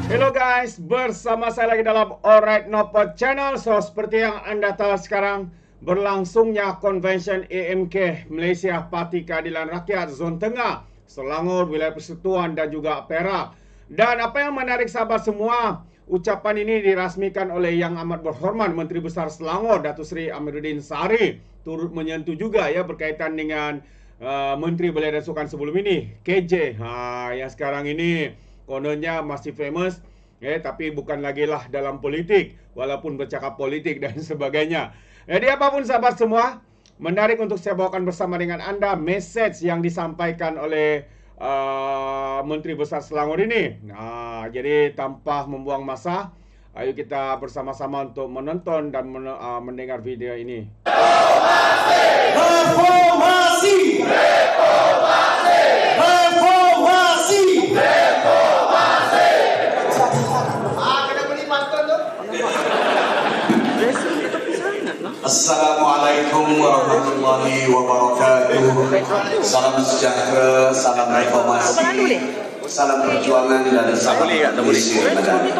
Hello guys, bersama saya lagi dalam Alright Nopod Channel. So, seperti yang anda tahu sekarang, berlangsungnya Convention AMK Malaysia Parti Keadilan Rakyat Zon Tengah, Selangor, Wilayah Persekutuan dan juga Perak. Dan apa yang menarik sahabat semua, ucapan ini dirasmikan oleh Yang Amat Berhormat Menteri Besar Selangor, Datuk Seri Amiruddin Sari. Turut menyentuh juga ya berkaitan dengan Menteri Belia dan Sukan sebelum ini, KJ. Yang sekarang ini kononnya masih famous, tapi bukan lagi lah dalam politik, walaupun bercakap politik dan sebagainya. Jadi apapun sahabat semua, menarik untuk saya bawakan bersama dengan anda message yang disampaikan oleh Menteri Besar Selangor ini. Jadi tanpa membuang masa, ayo kita bersama-sama untuk menonton dan mendengar video ini. Reformasi! Reformasi! Reformasi! Reformasi! Kena beli pantun tu. Assalamualaikum warahmatullahi wabarakatuh. Salam sejahtera, salam reformasi, salam perjuangan dan salam Malaysia Madani.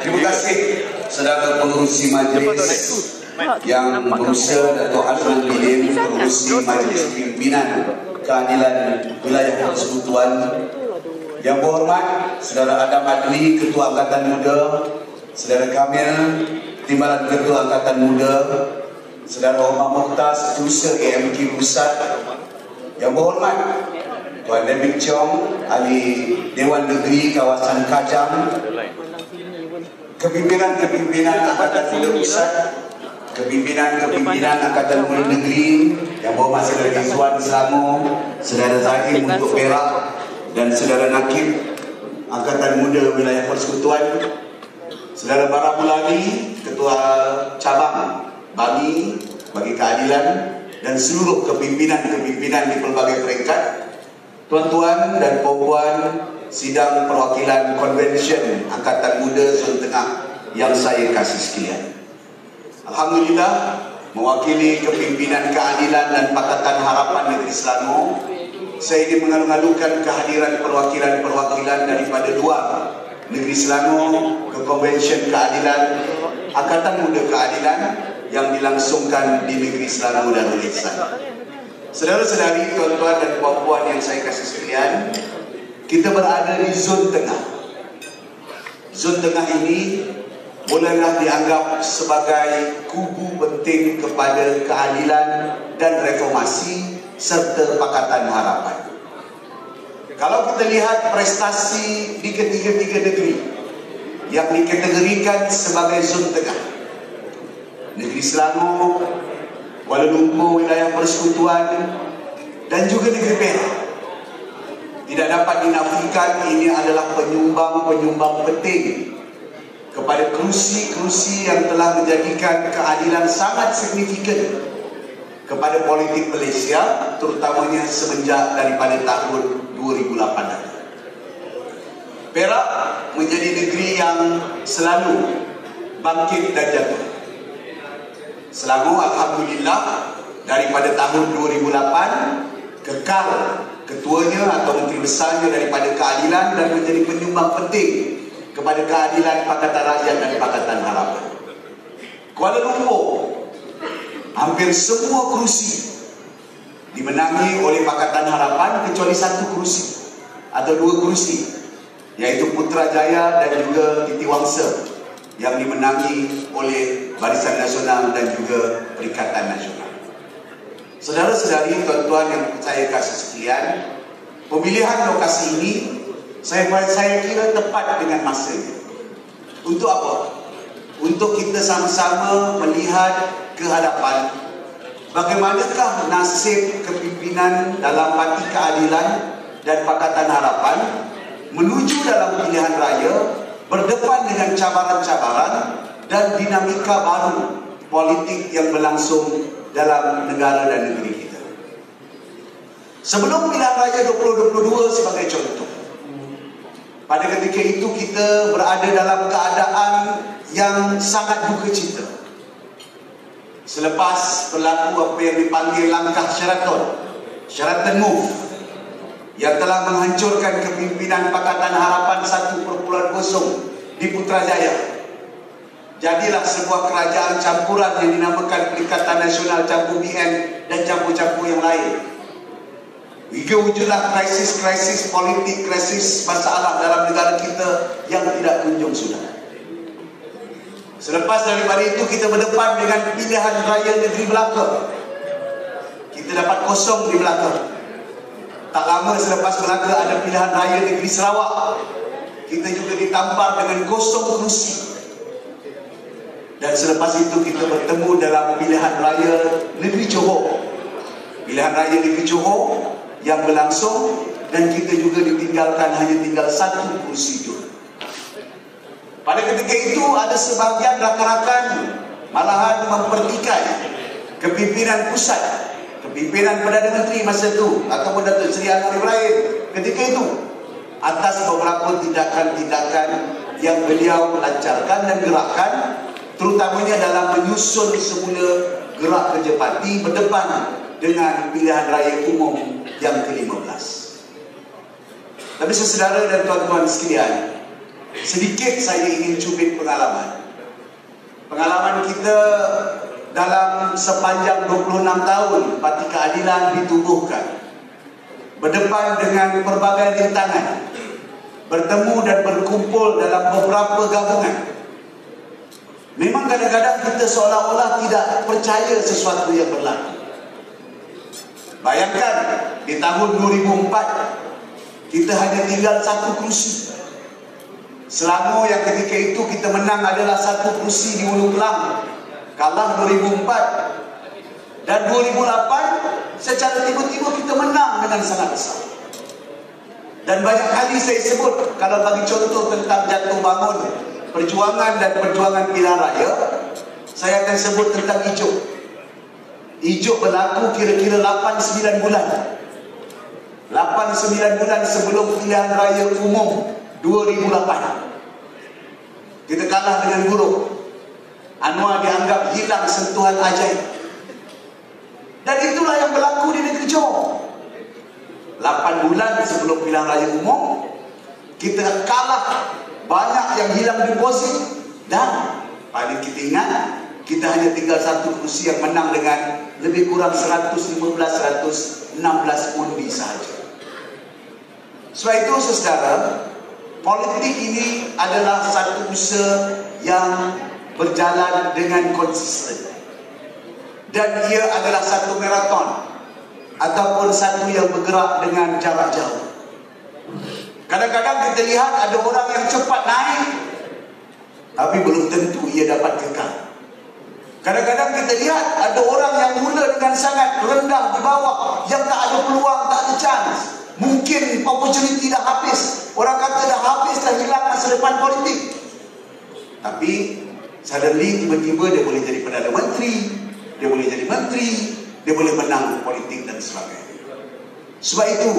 Terima kasih saudara pengurusi majlis yang berusaha Dato' Azman Bidin, pengurusi Majlis Pimpinan Keadilan Wilayah Persekutuan. Yang berhormat Saudara Adam Adli, Ketua Angkatan Muda, Saudara Kamil, Timbalan Ketua Angkatan Muda, Saudara Omar Mokhtar, Seterusnya AMK Pusat. Yang berhormat Tuan David Chong, Ahli Dewan Negeri Kawasan Kajang, Kepimpinan-kepimpinan Angkatan Muda Pusat, Kepimpinan Angkatan Muda Negeri, yang berhormat Saudara Rizwan Selangor, Saudara Zahim untuk Perak, dan Saudara Nakib Angkatan Muda Wilayah Persekutuan, Saudara Bara Mulani, Ketua Cabang bagi Keadilan, dan seluruh kepimpinan-kepimpinan di pelbagai peringkat, tuan-tuan dan puan-puan sidang perwakilan Convention Angkatan Muda Zon Tengah yang saya kasih sekalian. Alhamdulillah, mewakili kepimpinan Keadilan dan Pakatan Harapan Negeri Selangor, saya ingin mengalu-alukan kehadiran perwakilan-perwakilan daripada luar Negeri Selangor ke Convention Keadilan Angkatan Muda Keadilan yang dilangsungkan di Negeri Selangor dan Malaysia. Saudara-saudari, tuan-tuan dan puan-puan yang saya kasih sekalian, kita berada di Zon Tengah. Zon Tengah ini bolehlah dianggap sebagai kubu penting kepada keadilan dan reformasi serta Pakatan Harapan. Kalau kita lihat prestasi di ketiga-tiga negeri yang dikategorikan sebagai Zon Tengah, Negeri Selangor, Kuala Lumpur, Wilayah Persekutuan, dan juga Negeri Perak, tidak dapat dinafikan ini adalah penyumbang-penyumbang penting kepada kerusi-kerusi yang telah menjadikan keadilan sangat signifikan kepada politik Malaysia, terutamanya semenjak daripada tahun 2008. Perak menjadi negeri yang selalu bangkit dan jatuh. Selangor, alhamdulillah, daripada tahun 2008 kekal ketuanya atau menteri besarnya daripada keadilan dan menjadi penyumbang penting kepada keadilan Pakatan Rakyat dan Pakatan Harapan. Kuala Lumpur, hampir semua kerusi dimenangi oleh Pakatan Harapan kecuali satu kerusi atau dua kerusi, yaitu Putrajaya dan juga Titi Wangsa, yang dimenangi oleh Barisan Nasional dan juga Perikatan Nasional. Saudara-saudari, tuan-tuan yang saya kasih sekalian, pemilihan lokasi ini saya kira tepat dengan masanya. Untuk apa? Untuk kita sama-sama melihat ke hadapan bagaimanakah nasib kepimpinan dalam Parti Keadilan dan Pakatan Harapan menuju dalam pilihan raya, berdepan dengan cabaran-cabaran dan dinamika baru politik yang berlangsung dalam negara dan negeri kita. Sebelum pilihan raya 2022 sebagai contoh, pada ketika itu kita berada dalam keadaan yang sangat duka cita. Selepas berlaku apa yang dipanggil langkah Sheraton Move, yang telah menghancurkan kepimpinan Pakatan Harapan 1.0 di Putrajaya. Jadilah sebuah kerajaan campuran yang dinamakan Perikatan Nasional Campur BN dan campur-campur yang lain. Hingga wujudlah krisis-krisis politik, krisis masalah dalam negara kita yang tidak kunjung sudah. Selepas daripada itu kita berdepan dengan pilihan raya negeri Melaka. Kita dapat kosong di Melaka. Tak lama selepas Melaka ada pilihan raya negeri Sarawak. Kita juga ditampar dengan kosong kerusi. Dan selepas itu kita bertemu dalam pilihan raya negeri Johor. Pilihan raya negeri Johor yang berlangsung dan kita juga ditinggalkan hanya tinggal satu kursi itu. Pada ketika itu ada sebahagian rakan-rakan malahan mempertikai kepimpinan pusat, kepimpinan Perdana Menteri masa itu ataupun Datuk Seri Anwar Ibrahim ketika itu atas beberapa tindakan-tindakan yang beliau lancarkan dan gerakkan, terutamanya dalam menyusun semula gerak kerja parti berdepan dengan pilihan raya umum yang ke-15. Tapi saudara dan tuan-tuan sekalian, sedikit saya ingin cubit pengalaman. Pengalaman kita dalam sepanjang 26 tahun Parti Keadilan ditubuhkan, berdepan dengan berbagai rintangan, bertemu dan berkumpul dalam beberapa gabungan. Memang kadang-kadang kita seolah-olah tidak percaya sesuatu yang berlaku. Bayangkan di tahun 2004 kita hanya tinggal satu kursi. Selangor yang ketika itu kita menang adalah satu kursi di Hulu Kelang, kalah 2004. Dan 2008 secara tiba-tiba kita menang dengan sangat besar. Dan banyak kali saya sebut, kalau bagi contoh tentang jatuh bangun perjuangan dan perjuangan pilihan raya, saya akan sebut tentang Ijuk. Ijuk berlaku kira-kira 8-9 bulan. 8-9 bulan sebelum pilihan raya umum 2008. Kita kalah dengan buruk. Anwar dianggap hilang sentuhan ajaib. Dan itulah yang berlaku di negeri Johor. 8 bulan sebelum pilihan raya umum, kita kalah, banyak yang hilang deposit, dan paling kita ingat, kita hanya tinggal satu kursi yang menang dengan lebih kurang 115-116 undi sahaja. Sebab itu saudara, politik ini adalah satu usaha yang berjalan dengan konsisten. Dan ia adalah satu maraton ataupun satu yang bergerak dengan jarak jauh. Kadang-kadang kita lihat ada orang yang cepat naik, tapi belum tentu ia dapat kekal. Kadang-kadang kita lihat ada orang yang mula dengan sangat rendah di bawah, yang tak ada peluang, tak ada chance. Mungkin opportunity dah habis. Orang kata dah habis, dah hilang masa depan politik. Tapi suddenly tiba-tiba dia boleh jadi Perdana Menteri, dia boleh jadi menteri, dia boleh menang politik dan sebagainya. Sebab itu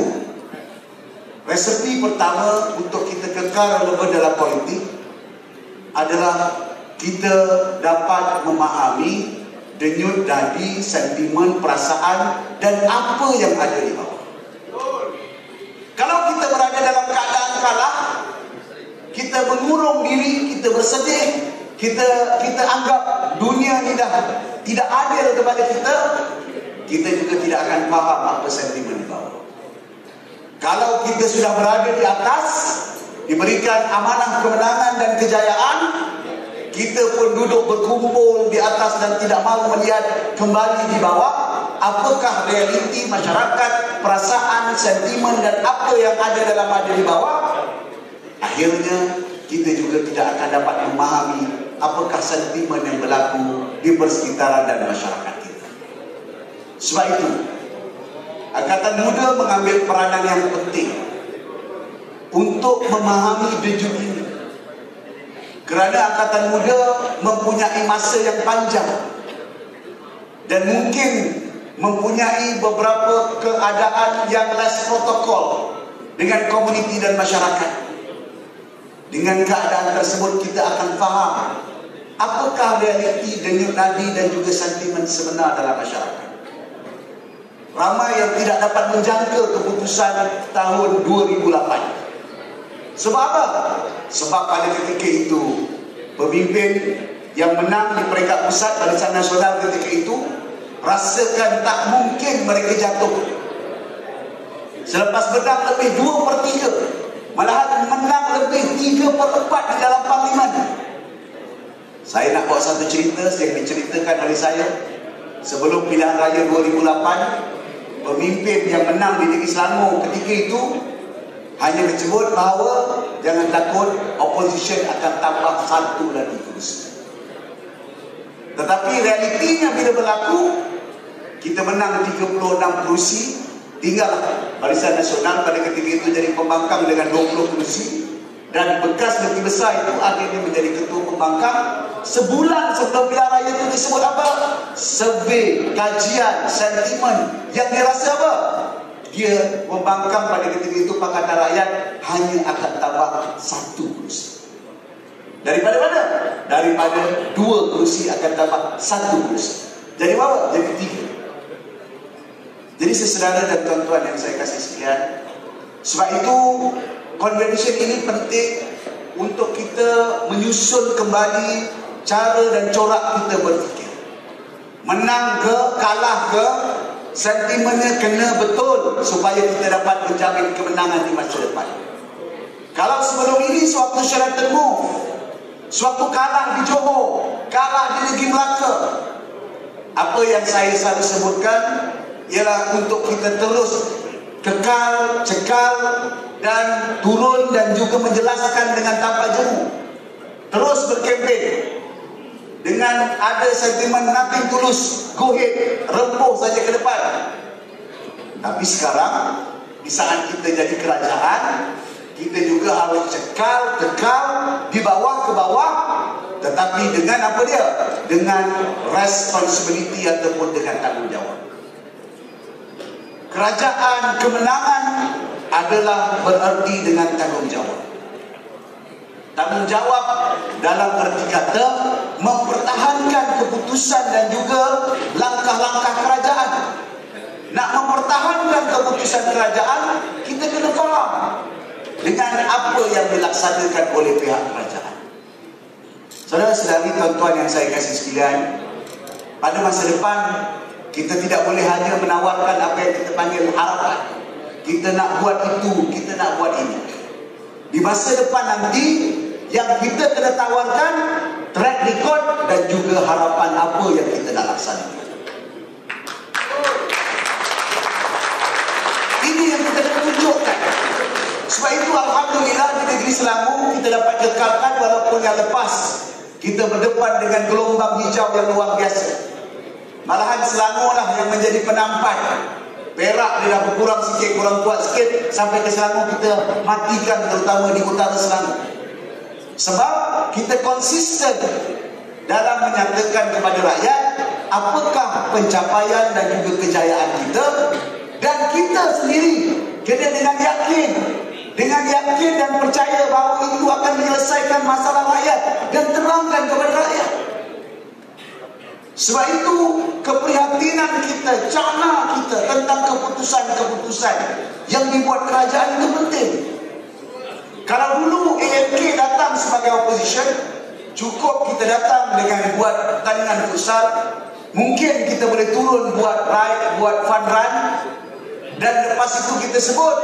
resepi pertama untuk kita kekal relevan dalam politik adalah kita dapat memahami denyut nadi, sentimen, perasaan dan apa yang ada di bawah. Kalau kita berada dalam keadaan kalah, kita mengurung diri, kita bersedih, kita anggap dunia ini dah tidak adil kepada kita juga tidak akan faham apa sentimen di bawah. Kalau kita sudah berada di atas, diberikan amanah kemenangan dan kejayaan, kita pun duduk berkumpul di atas dan tidak mahu melihat kembali di bawah. Apakah realiti masyarakat, perasaan, sentimen dan apa yang ada dalam ada di bawah? Akhirnya kita juga tidak akan dapat memahami apakah sentimen yang berlaku di persekitaran dan masyarakat kita. Sebab itu, Angkatan Muda mengambil peranan yang penting untuk memahami denyut ini. Kerana Angkatan Muda mempunyai masa yang panjang dan mungkin mempunyai beberapa keadaan yang less protokol dengan komuniti dan masyarakat. Dengan keadaan tersebut kita akan faham apakah realiti denyut nadi dan juga sentimen sebenar dalam masyarakat. Ramai yang tidak dapat menjangka keputusan tahun 2008. Sebab apa? Sebab pada ketika itu pemimpin yang menang di peringkat pusat Barisan Nasional ketika itu rasakan tak mungkin mereka jatuh. Selepas menang lebih 2/3, malahan menang lebih 3/4 di dalam parlimen. Saya nak bawa satu cerita yang diceritakan oleh saya sebelum pilihan raya 2008. Pemimpin yang menang di negeri Selangor ketika itu hanya menyebut bahawa jangan takut, opposition akan tambah 1 lagi kursi. Tetapi realitinya bila berlaku, kita menang 36 kursi, tinggal Barisan Nasional pada ketika itu jadi pembangkang dengan 20 kursi, dan bekas Menteri Besar itu akhirnya menjadi ketua pembangkang. Sebulan sebelum pilihan raya itu disebut apa? Survei, kajian, sentimen yang dirasa apa? Dia pembangkang pada ketika itu Pakatan Rakyat hanya akan tambah 1 kursi. Daripada mana? Daripada 2 kursi akan tambah 1 kursi. Jadi berapa? Jadi 3. Jadi saudara dan tuan-tuan yang saya kasih sekalian, sebab itu convention ini penting untuk kita menyusun kembali cara dan corak kita berfikir. Menang ke, kalah ke, sentimennya kena betul supaya kita dapat menjamin kemenangan di masa depan. Kalau sebelum ini sewaktu Syarat Teguh, sewaktu kalah di Johor, kalah di Negeri Melaka, apa yang saya selalu sebutkan ialah untuk kita terus kekal, cekal dan turun dan juga menjelaskan dengan tanpa jemu. Terus berkempen dengan ada sentimen nothing tulus, go ahead, rempuh saja ke depan. Tapi sekarang di saat kita jadi kerajaan, kita juga harus cekal, kekal, di bawah ke bawah, tetapi dengan apa dia? Dengan responsibility ataupun dengan tanggungjawab. Kerajaan kemenangan adalah bererti dengan tanggungjawab. Tanggungjawab dalam erti kata mempertahankan keputusan dan juga langkah-langkah kerajaan. Nak mempertahankan keputusan kerajaan, kita kena faham dengan apa yang dilaksanakan oleh pihak kerajaan. Saudara-saudari, tuan-tuan yang saya kasih sekalian, pada masa depan kita tidak boleh hanya menawarkan apa yang kita panggil harapan. Kita nak buat itu, kita nak buat ini. Di masa depan nanti, yang kita kena tawarkan track record dan juga harapan apa yang kita nak laksanakan. Ini yang kita kena tunjukkan. Sebab itu alhamdulillah di negeri Selangor kita dapat kekalkan walaupun yang lepas kita berdepan dengan gelombang hijau yang luar biasa. Malahan Selangor lah yang menjadi penampai. Perak dia dah berkurang sikit, kurang kuat sikit, sampai ke Selangor kita matikan, terutama di utara Selangor. Sebab kita konsisten dalam menyatakan kepada rakyat apakah pencapaian dan juga kejayaan kita, dan kita sendiri kena dengan yakin dan percaya bahawa itu akan menyelesaikan masalah rakyat dan terangkan kepada rakyat. Sebab itu keprihatinan kita, cana kita tentang keputusan-keputusan yang dibuat kerajaan itu penting. Kalau dulu AMK datang sebagai opposition, cukup kita datang dengan buat pertandingan futsal, mungkin kita boleh turun buat ride, buat fun run, dan lepas itu kita sebut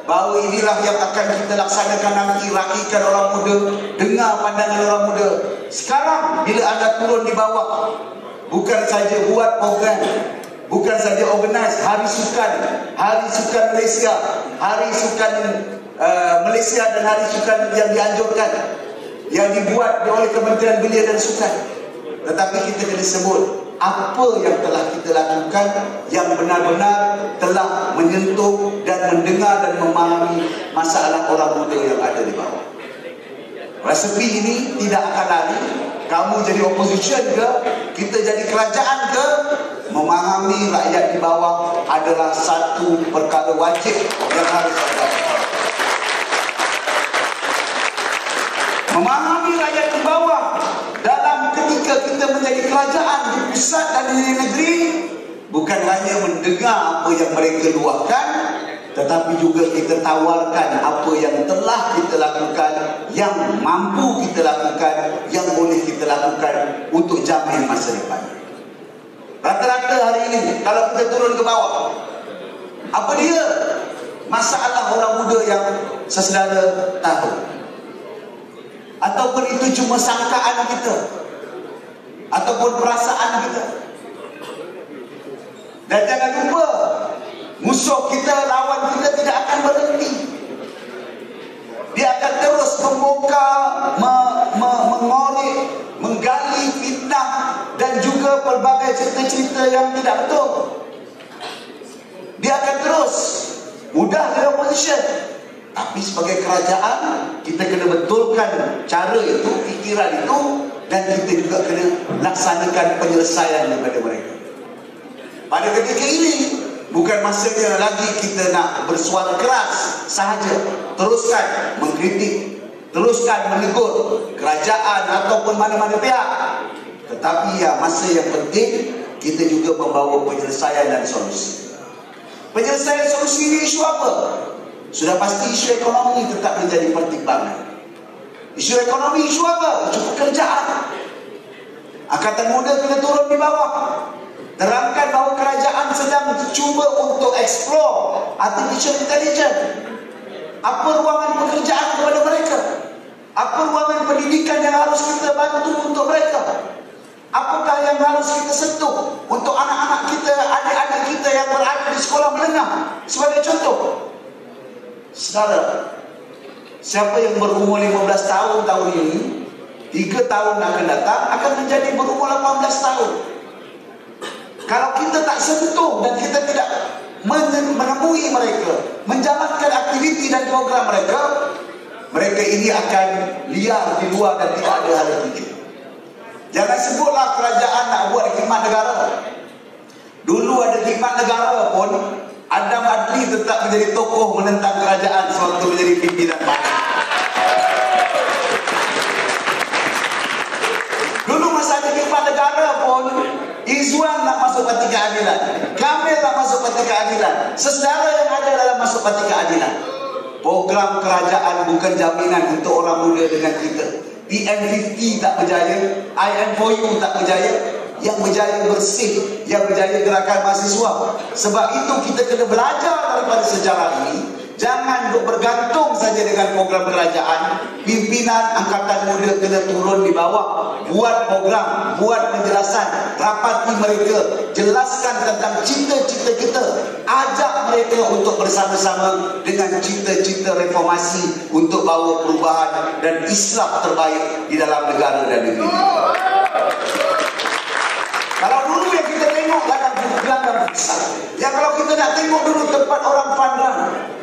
bahawa inilah yang akan kita laksanakan nanti, rakyatkan orang muda, dengar pandangan orang muda. Sekarang bila anda turun di bawah, bukan saja buat program, bukan saja organize Hari Sukan Malaysia, Hari Sukan Malaysia dan Hari Sukan yang dianjurkan, yang dibuat oleh Kementerian Belia dan Sukan. Tetapi kita kena sebut apa yang telah kita lakukan yang benar-benar telah menyentuh dan mendengar dan memahami masalah orang muda yang ada di bawah. Resepi ini tidak akan lari. Kamu jadi opposition ke, kita jadi kerajaan ke, memahami rakyat di bawah adalah satu perkara wajib yang harus ada. Memahami rakyat di bawah dalam ketika kita menjadi kerajaan di pusat dan di negeri, bukan hanya mendengar apa yang mereka luahkan, tetapi juga kita tawarkan apa yang telah kita lakukan, yang mampu kita lakukan, yang boleh kita lakukan untuk jamin masa depan. Rata-rata hari ini kalau kita turun ke bawah, apa dia masalah orang muda yang sesedara tahu, ataupun itu cuma sangkaan kita ataupun perasaan kita. Dan jangan lupa, musuh kita, lawan kita tidak akan berhenti. Dia akan terus membongkar, mengorek, menggali fitnah dan juga pelbagai cerita-cerita yang tidak betul. Dia akan terus mudah di opposition. Tapi sebagai kerajaan, kita kena betulkan cara itu, fikiran itu, dan kita juga kena laksanakan penyelesaian daripada mereka. Pada ketika ini, bukan masanya lagi kita nak bersuara keras sahaja. Teruskan mengkritik, teruskan menegur kerajaan ataupun mana-mana pihak. Tetapi ya, masa yang penting kita juga membawa penyelesaian dan solusi. Penyelesaian solusi ini isu apa? Sudah pasti isu ekonomi tetap menjadi pertimbangan. Isu ekonomi isu apa? Isu pekerjaan. Angkatan muda kena turun di bawah. Terangkan bahawa kerajaan sedang cuba untuk explore artificial intelligence. Apa ruangan pekerjaan kepada mereka? Apa ruangan pendidikan yang harus kita bantu untuk mereka? Apakah yang harus kita sentuh untuk anak-anak kita, adik-adik kita yang berada di sekolah menengah? Sebagai contoh, saudara, siapa yang berumur 15 tahun tahun ini, 3 tahun akan datang akan menjadi berumur 18 tahun. Kalau kita tak sentuh dan kita tidak menemui mereka, menjalankan aktiviti dan program mereka, mereka ini akan liar di luar dan tidak ada hal fikir. Jangan sebutlah kerajaan nak buat khidmat negara. Dulu ada khidmat negara pun, Adam Adli tetap menjadi tokoh menentang kerajaan sewaktu menjadi pimpinan parti. Dulu masa ada khidmat negara pun, Izwan nak masuk Parti Keadilan, Kamil nak masuk Parti Keadilan, sesedara yang ada dalam masuk Parti Keadilan. Program kerajaan bukan jaminan untuk orang muda dengan kita. PM50 tak berjaya, IM4U tak berjaya. Yang berjaya bersih, yang berjaya gerakan mahasiswa. Sebab itu kita kena belajar daripada sejarah ini. Jangan duk bergantung saja dengan program kerajaan. Pimpinan angkatan muda kena turun di bawah, buat program, buat penjelasan, rapati mereka, jelaskan tentang cita-cita kita, ajak mereka untuk bersama-sama dengan cita-cita reformasi untuk bawa perubahan dan islah terbaik di dalam negara dan negeri. Kalau dulu yang kita tengok gelanggang pusat, yang kalau kita nak tengok dulu tempat orang fun run,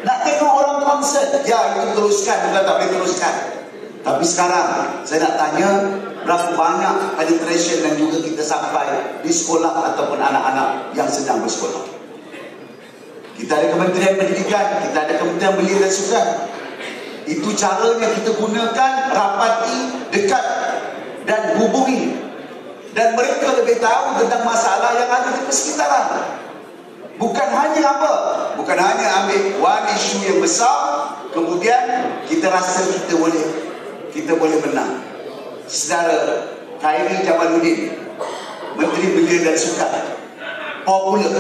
nak tengok orang konsert, ya itu teruskan, bukan tak boleh teruskan. Tapi sekarang saya nak tanya, berapa banyak penetration dan juga kita sampai di sekolah ataupun anak-anak yang sedang bersekolah. Kita ada Kementerian Pendidikan, kita ada Kementerian Belia dan Sukan. Itu caranya kita gunakan, rapati, dekat dan hubungi. Dan mereka lebih tahu tentang masalah yang ada di persekitaran. Bukan hanya apa? Bukan hanya ambil one isu yang besar, kemudian kita rasa kita boleh menang. Saudara Khairi Jamaluddin, Menteri Belia dan Sukan, popular.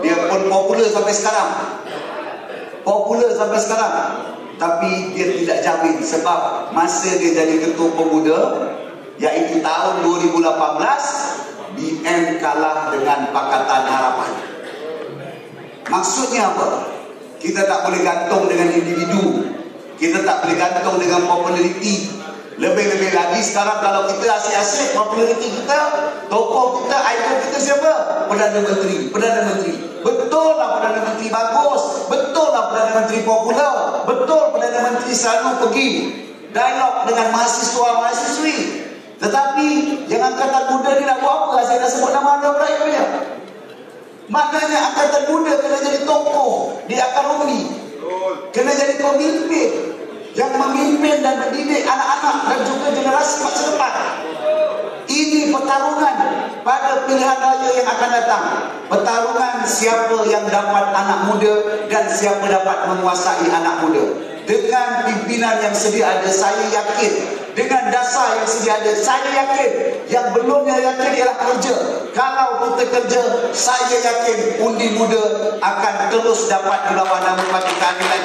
Dia pun popular sampai sekarang. Popular sampai sekarang. Tapi dia tidak jamin sebab masa dia jadi Ketua Pemuda, iaitu tahun 2018, BN kalah dengan Pakatan Harapan. Maksudnya apa? Kita tak boleh gantung dengan individu, kita tak boleh gantung dengan populariti. Lebih-lebih lagi sekarang kalau kita asyik-asyik populariti kita, tokoh kita, ikon kita siapa? Perdana Menteri. Betul lah Perdana Menteri bagus, betul lah Perdana Menteri popular, betul Perdana Menteri selalu pergi dialog dengan mahasiswa-mahasiswi. Tetapi yang angkatan muda ni nak buat apa? Saya dah sebut nama anda berapa je. Maknanya angkatan muda kena jadi tokoh di akademi, kena jadi pemimpin yang memimpin dan mendidik anak-anak dan juga generasi masa depan. Ini pertarungan pada pilihan raya yang akan datang. pertarungan siapa yang dapat anak muda dan siapa dapat menguasai anak muda. Dengan pimpinan yang sedia ada, saya yakin. Dengan dasar yang sedia ada, saya yakin. Yang belumnya yakin ialah kerja. Kalau kita kerja, saya yakin undi muda akan terus dapat di bawah nama Parti Keadilan.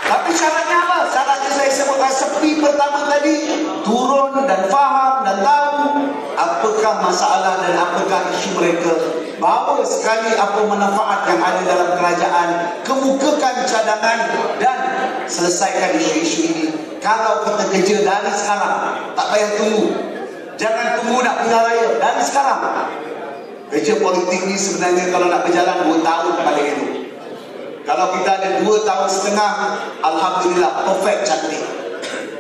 Tapi syaratnya apa? Syaratnya saya sebutkan seperti pertama tadi, turun dan faham dan tahu apakah masalah dan apakah isu mereka. Bawa sekali apa manfaat yang ada dalam kerajaan, kemukakan cadangan dan selesaikan isu-isu ini. Kalau kita kerja dari sekarang, tak payah tunggu. Jangan tunggu nak pilihan raya, dari sekarang. Kerja politik ni sebenarnya kalau nak berjalan 2 tahun paling itu. Kalau kita ada 2 tahun setengah, alhamdulillah, perfect, cantik.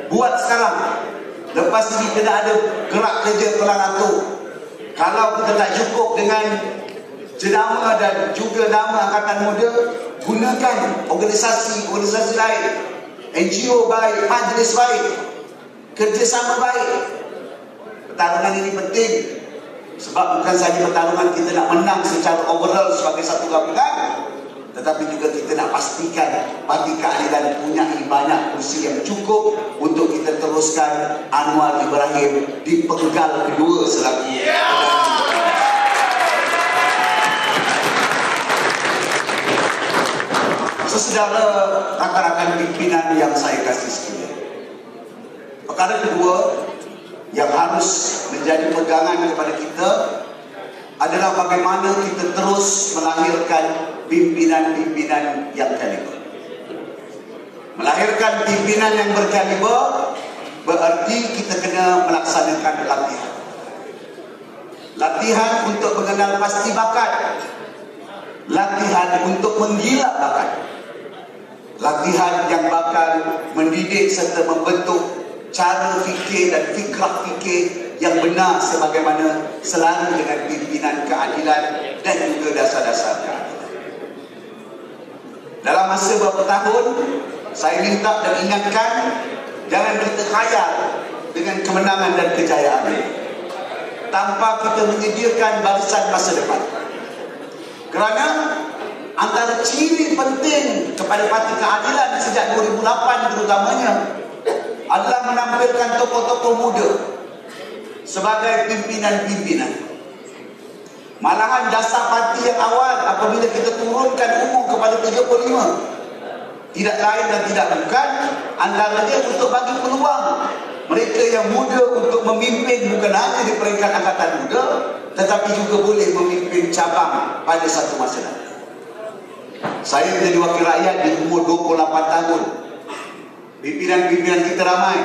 Buat sekarang. Lepas ini kena ada gerak kerja pelan atur. Kalau kita tak cukup dengan jenama dan juga nama Angkatan Muda, gunakan organisasi lain, NGO baik, majlis baik, kerjasama baik. Pertarungan ini penting sebab bukan sahaja pertarungan kita nak menang secara overall sebagai satu gabungan, tetapi juga kita nak pastikan Parti Keadilan punya banyak kursi yang cukup untuk kita teruskan Anwar Ibrahim di penggal kedua selagi. Saudara rakan-rakan pimpinan yang saya kasih sekalian, perkara kedua yang harus menjadi pegangan kepada kita adalah bagaimana kita terus melahirkan pimpinan-pimpinan yang kaliber. Melahirkan pimpinan yang berkaliber berarti kita kena melaksanakan latihan. Latihan untuk mengenal pasti bakat. Latihan untuk menggila bakat. Latihan yang bakal mendidik serta membentuk cara fikir dan fikrah fikir yang benar sebagaimana selalu dengan pimpinan keadilan dan juga dasar-dasar keadilan. Dalam masa beberapa tahun, saya minta dan ingatkan, jangan kita khayal dengan kemenangan dan kejayaan tanpa kita menyediakan barisan masa depan. Kerana antara ciri penting kepada Parti Keadilan sejak 2008 terutamanya adalah menampilkan tokoh-tokoh muda sebagai pimpinan-pimpinan. Malahan dasar parti yang awal apabila kita turunkan umur kepada 35, tidak lain dan tidak bukan antaranya untuk bagi peluang mereka yang muda untuk memimpin bukan hanya di peringkat angkatan muda, tetapi juga boleh memimpin cabang pada satu masa nanti. Saya menjadi wakil rakyat di umur 28 tahun. Pimpinan-pimpinan kita ramai.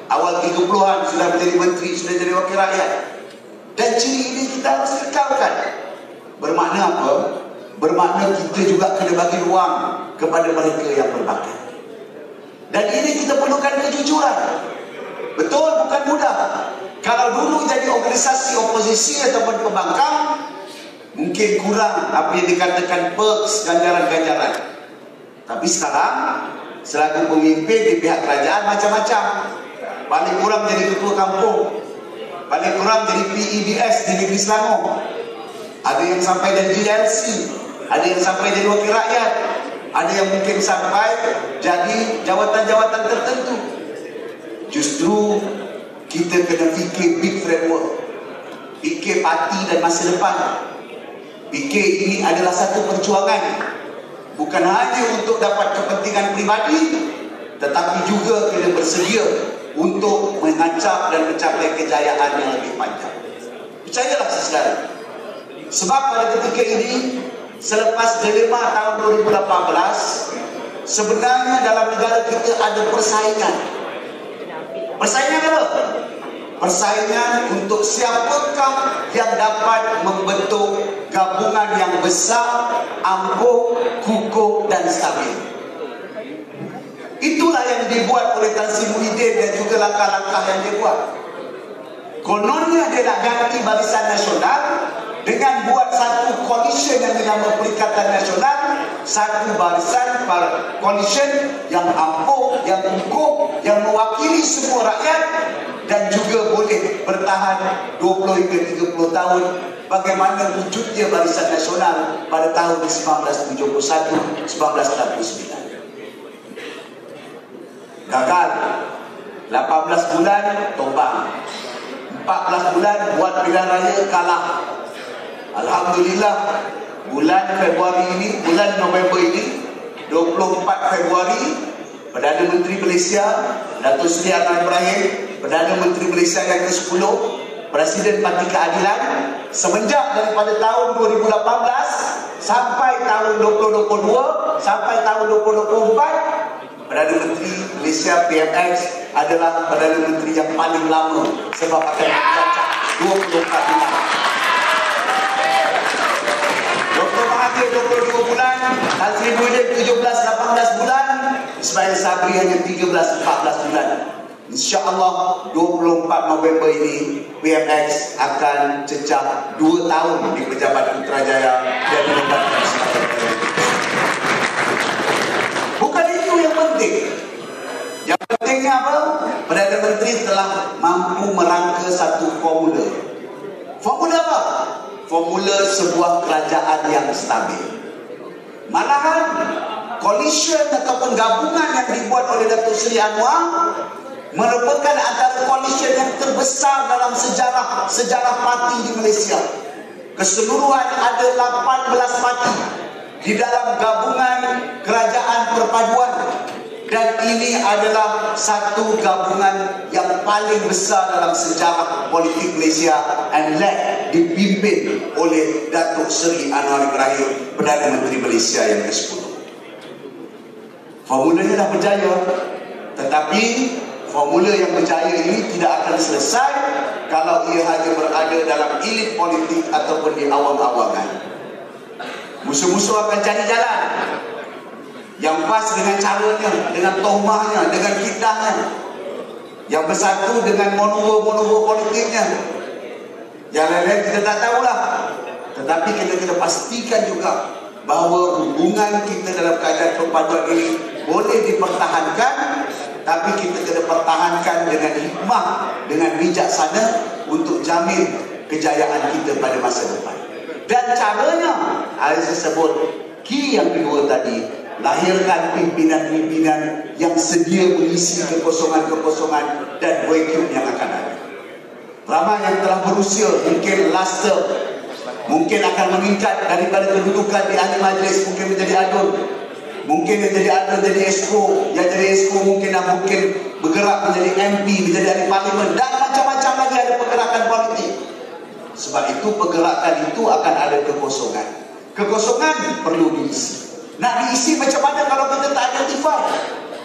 Awal 30-an sudah menjadi menteri, sudah jadi wakil rakyat. Dan ciri ini kita harus kekalkan. Bermakna apa? Bermakna kita juga kena bagi ruang kepada mereka yang berbakat. Dan ini kita perlukan kejujuran. Betul, bukan mudah. Kalau dulu jadi organisasi oposisi ataupun pembangkang, mungkin kurang apa yang dikatakan perks, ganjaran-ganjaran. Tapi sekarang selaku pemimpin di pihak kerajaan macam-macam. Paling kurang jadi ketua kampung, paling kurang jadi PEBS di Negeri Selangor. Ada yang sampai dari GLC, ada yang sampai jadi wakil rakyat, ada yang mungkin sampai jadi jawatan-jawatan tertentu. Justru kita kena fikir big framework, fikir parti dan masa depan. Fikir ini adalah satu perjuangan, bukan hanya untuk dapat kepentingan pribadi, tetapi juga kena bersedia untuk mengancap dan mencapai kejayaan yang lebih panjang. Percayalah saudara, sebab pada ketika ini, selepas dilema tahun 2018, sebenarnya dalam negara kita ada persaingan. Persaingan apa? Persaingan untuk siapakah yang dapat membentuk gabungan yang besar, ampuh, kukuh dan stabil. Itulah yang dibuat oleh Tan Sri Muhyiddin dan juga langkah-langkah yang dia buat. Kononnya dia nak ganti Barisan Nasional dengan buat satu coalition yang dinamakan Perikatan Nasional, satu barisan coalition yang ampuh, yang kukuh, yang mewakili semua rakyat dan juga boleh bertahan 20 hingga 30 tahun bagaimana wujudnya Barisan Nasional pada tahun 1971, 1969. Gagal. 18 bulan tumbang. 14 bulan buat pilihan raya kalah. Alhamdulillah bulan Februari ini, bulan November ini, 24 Februari, Perdana Menteri Malaysia Datuk Seri Anwar Ibrahim, Perdana Menteri Malaysia yang ke-10, Presiden Parti Keadilan, semenjak daripada tahun 2018 sampai tahun 2022 sampai tahun 2024, Perdana Menteri Malaysia PMX adalah Perdana Menteri yang paling lama sebab akan mencacat 24 bulan. Dr. Mahathir 22 bulan, Tan Sri Muhyiddin 17-18 bulan, Ismail Sabri hanya 13-14 bulan. InsyaAllah 24 November ini PMX akan cecah 2 tahun di Pejabat Putrajaya dan menempatkan sebagai bukan itu yang penting. Yang pentingnya apa? Perdana Menteri telah mampu merangka satu formula. Formula apa? Formula sebuah kerajaan yang stabil. Malahan coalition ataupun gabungan yang dibuat oleh Datuk Seri Anwar merupakan antara coalition yang terbesar dalam sejarah parti di Malaysia. Keseluruhan ada 18 parti di dalam gabungan kerajaan perpaduan, dan ini adalah satu gabungan yang paling besar dalam sejarah politik Malaysia, and led dipimpin oleh Datuk Seri Anwar Ibrahim, Perdana Menteri Malaysia yang ke-10. Formulanya dah berjaya, tetapi formula yang berjaya ini tidak akan selesai kalau ia hanya berada dalam elit politik ataupun di awam-awaman. Musuh-musuh akan cari jalan yang pas dengan caranya, dengan tohmahnya, dengan fitnahnya, yang bersatu dengan monopol politiknya. Yang lain-lain kita tak tahulah, tetapi kita kena pastikan juga bahawa hubungan kita dalam keadaan perpaduan ini boleh dipertahankan, tapi kita kena pertahankan dengan hikmah, dengan bijaksana untuk jamin kejayaan kita pada masa depan. Dan caranya, saya sebut key yang kedua tadi, lahirkan pimpinan-pimpinan yang sedia mengisi kekosongan-kekosongan dan vacuum yang akan ada. Ramai yang telah berusia, mungkin luster, mungkin akan meningkat daripada kedudukan di ahli majlis, mungkin menjadi adun, mungkin yang jadi adun jadi exco, yang jadi exco mungkin bergerak menjadi MP, menjadi ahli parlimen, dan macam-macam lagi ada pergerakan politik. Sebab itu pergerakan itu akan ada kekosongan. Kekosongan perlu diisi. Nak diisi macam mana kalau kita tak identify?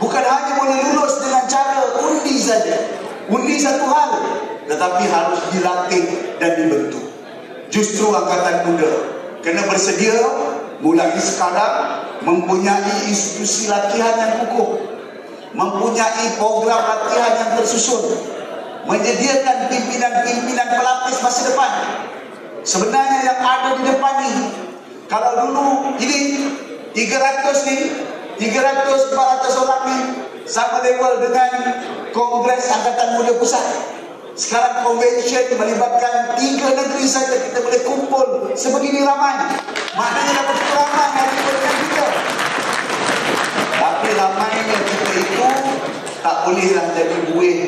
Bukan hanya boleh lulus dengan cara undi saja. Undi satu hal, tetapi harus dilatih dan dibentuk. Justru angkatan muda kena bersedia mulai sekarang mempunyai institusi latihan yang kukuh, mempunyai program latihan yang tersusun, menyediakan pimpinan-pimpinan pelapis masa depan. Sebenarnya yang ada di depan ni, kalau dulu ini 300 ni, 300-400 orang ni sama level dengan Kongres Angkatan Muda Pusat. Sekarang convention melibatkan 3 negeri saja kita boleh kumpul sebegini ramai. Maknanya dapat ramai yang diberikan kita. Tapi ramainya kita itu tak bolehlah jadi buih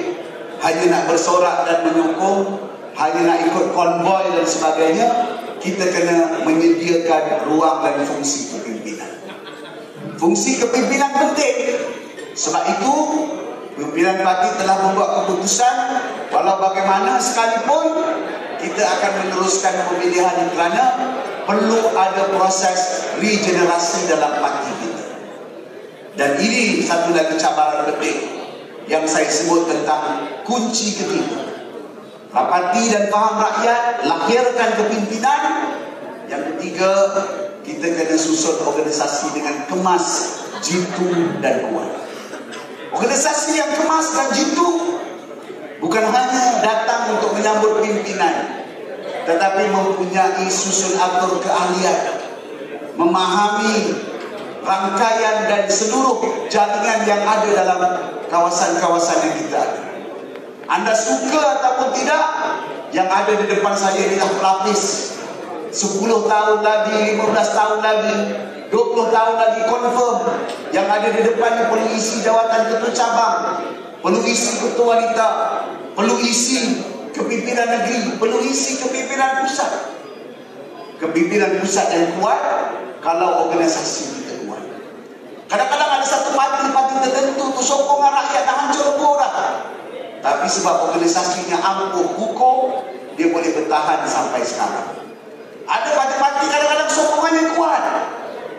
hanya nak bersorak dan menyokong, hanya nak ikut konvoi dan sebagainya. Kita kena menyediakan ruang dan fungsi kepimpinan. Fungsi kepimpinan penting. Sebab itu pimpinan parti telah membuat keputusan walau bagaimana sekalipun kita akan meneruskan pemilihan kerana perlu ada proses regenerasi dalam parti kita. Dan ini satu lagi cabaran penting yang saya sebut tentang kunci ketiga. Rapati dan faham rakyat, lahirkan kepimpinan. Yang ketiga, kita kena susun organisasi dengan kemas, jitu dan kuat. Organisasi yang kemas dan jitu bukan hanya datang untuk menyambut pimpinan, tetapi mempunyai susun atur keahlian, memahami rangkaian dan seluruh jaringan yang ada dalam kawasan-kawasan yang kita ada. Anda suka ataupun tidak, yang ada di depan saya inilah pelapis. 10 tahun lagi, 15 tahun lagi, 20 tahun lagi confirm. Yang ada di depan ini perlu isi jawatan ketua cabang, perlu isi ketua wanita, perlu isi kepimpinan negeri, perlu isi kepimpinan pusat. Kepimpinan pusat yang kuat kalau organisasi kita kuat. Kadang-kadang ada satu parti tertentu tu sokong rakyat dah hancur dah. Tapi sebab organisasinya ampuh kukuh, dia boleh bertahan sampai sekarang. Ada parti-parti kadang-kadang sokongannya kuat,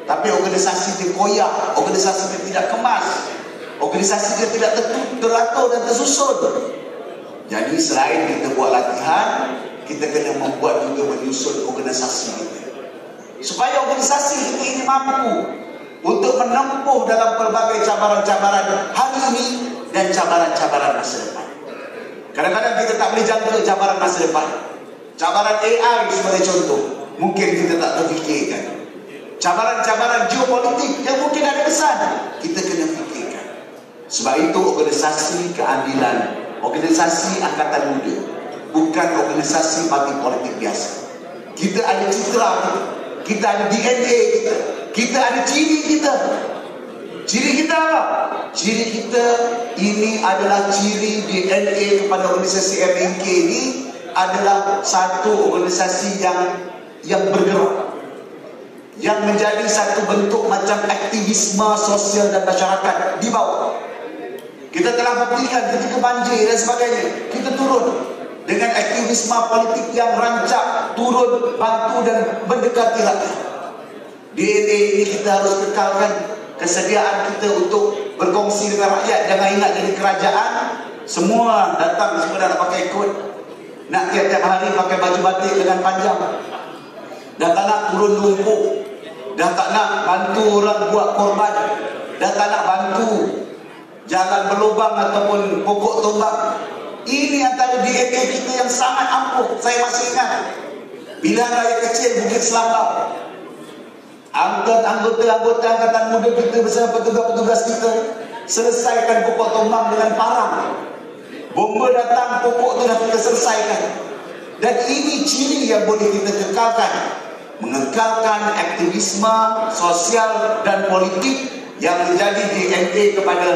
tapi organisasi dia koyak, organisasi dia tidak kemas, organisasi dia tidak teratur dan tersusun. Jadi selain kita buat latihan, kita kena membuat juga menyusun organisasi kita, supaya organisasi kita ini mampu untuk menempuh dalam pelbagai cabaran-cabaran hari ini dan cabaran-cabaran masa depan. Kadang-kadang kita tak boleh jangka cabaran masa depan. Cabaran AI sebagai contoh, mungkin kita tak terfikirkan. Cabaran-cabaran geopolitik yang mungkin ada kesan, kita kena fikirkan. Sebab itu organisasi keadilan, organisasi angkatan muda, bukan organisasi parti politik biasa. Kita ada citra kita ada DNA kita ada ciri kita. Ciri kita apa? Ciri kita ini adalah ciri DNA kepada organisasi MNK ini adalah satu organisasi yang bergerak, yang menjadi satu bentuk macam aktivisme sosial dan masyarakat di bawah. Kita telah buktikan ketika banjir dan sebagainya, kita turun dengan aktivisme politik yang rancak, turun, bantu dan mendekati rakyat. DNA ini kita harus kekalkan. Kesediaan kita untuk berkongsi dengan rakyat. Jangan ingat jadi kerajaan semua datang, semua dah nak pakai kod, nak tiap-tiap hari pakai baju batik dengan panjang, dah tak nak turun lumpur, dah tak nak bantu orang buat korban, dah tak nak bantu jalan berlubang ataupun pokok tumbang. Ini antara DNA kita yang sangat ampuh. Saya masih ingat pilihan raya kecil Bukit Selambau, anggota angkatan muda kita bersama petugas-petugas kita selesaikan pokok tumbang dengan parang. Bomba datang, pokok tu dah kita selesaikan. Dan ini ciri yang boleh kita kekalkan, mengekalkan aktivisme sosial dan politik yang menjadi DNA kepada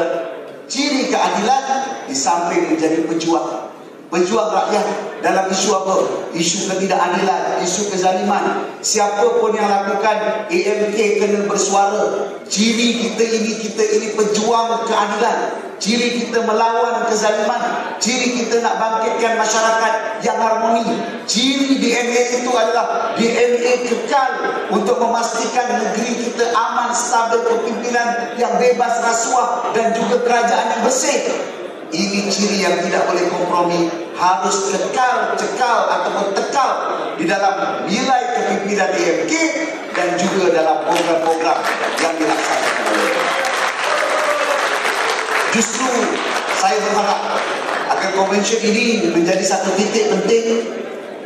ciri keadilan, di samping menjadi pejuang rakyat dalam isu apa? Isu ketidakadilan, isu kezaliman. Siapa pun yang lakukan, AMK kena bersuara. Ciri kita ini pejuang keadilan. Ciri kita melawan kezaliman. Ciri kita nak bangkitkan masyarakat yang harmoni. Ciri DNA itu adalah DNA kekal untuk memastikan negeri kita aman, stabil, kepimpinan yang bebas rasuah dan juga kerajaan yang bersih. Ini ciri yang tidak boleh kompromi, harus cekal ataupun tekal di dalam nilai kepimpinan AMK dan juga dalam program-program yang dilaksanakan. Justru saya berharap agar konvensyen ini menjadi satu titik penting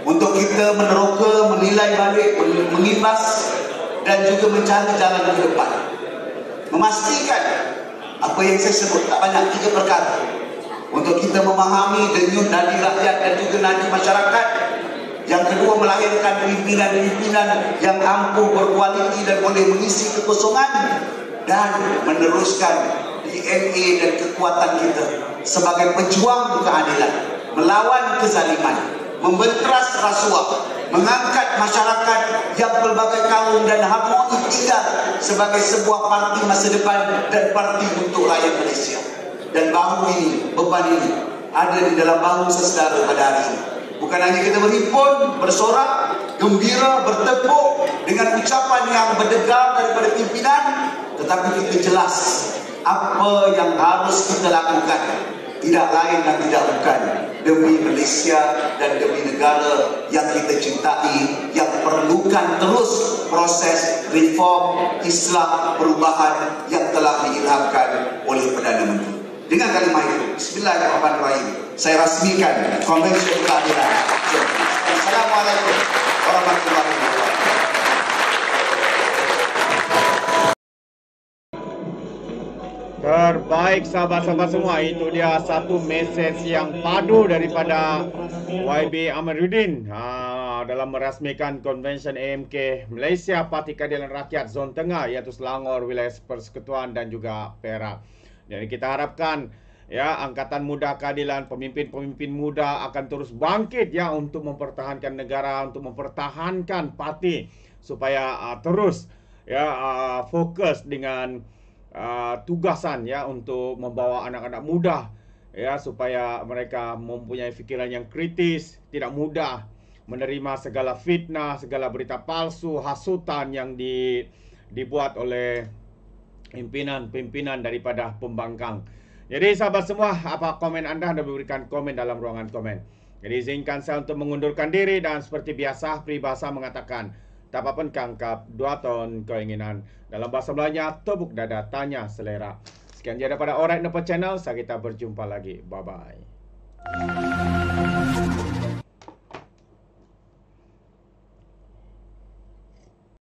untuk kita meneroka, menilai balik, mengimbas dan juga mencari jalan ke depan. Memastikan apa yang saya sebut, tak banyak, 3 perkara. Untuk kita memahami denyut nadi rakyat dan juga nadi masyarakat. Yang kedua, melahirkan pimpinan-pimpinan yang ampuh, berkualiti dan boleh mengisi kekosongan. Dan meneruskan DNA dan kekuatan kita sebagai pejuang keadilan, melawan kezaliman, membenteras rasuah, mengangkat masyarakat yang pelbagai kaum dan harmoni tinggal sebagai sebuah parti masa depan dan parti untuk rakyat Malaysia. Dan bahu ini, beban ini ada di dalam bahu sesaudara pada hari ini. Bukan hanya kita berhimpun, bersorak, gembira, bertepuk dengan ucapan yang berdegar daripada pimpinan, tetapi kita jelas apa yang harus kita lakukan. Tidak lain dan tidak bukan demi Malaysia dan demi negara yang kita cintai, yang perlukan terus proses reform, islah, perubahan yang telah diilhamkan oleh Perdana Menteri. Dengan kalimah itu, bismillahirrahmanirrahim, saya rasmikan Konvensyen Keadilan. Assalamualaikum warahmatullahi wabarakatuh. Terbaik sahabat-sahabat semua, itu dia satu mesej yang padu daripada YB Amiruddin dalam merasmikan Konvensyen AMK Malaysia Parti Keadilan Rakyat Zon Tengah, iaitu Selangor, Wilayah Persekutuan dan juga Perak. Jadi kita harapkan ya Angkatan Muda Keadilan, pemimpin-pemimpin muda akan terus bangkit ya untuk mempertahankan negara, untuk mempertahankan parti supaya terus ya fokus dengan tugasan ya untuk membawa anak-anak muda ya supaya mereka mempunyai fikiran yang kritis, tidak mudah menerima segala fitnah, segala berita palsu, hasutan yang dibuat oleh pimpinan daripada pembangkang. Jadi sahabat semua, apa komen anda berikan komen dalam ruangan komen. Jadi izinkan saya untuk mengundurkan diri dan seperti biasa peribahasa mengatakan, tak apa pun kangkap 2 ton keinginan. Dalam bahasa Melayunya, tepuk dada, tanya selera. Sekian je daripada Alright Nopo Channel. Kita berjumpa lagi. Bye-bye.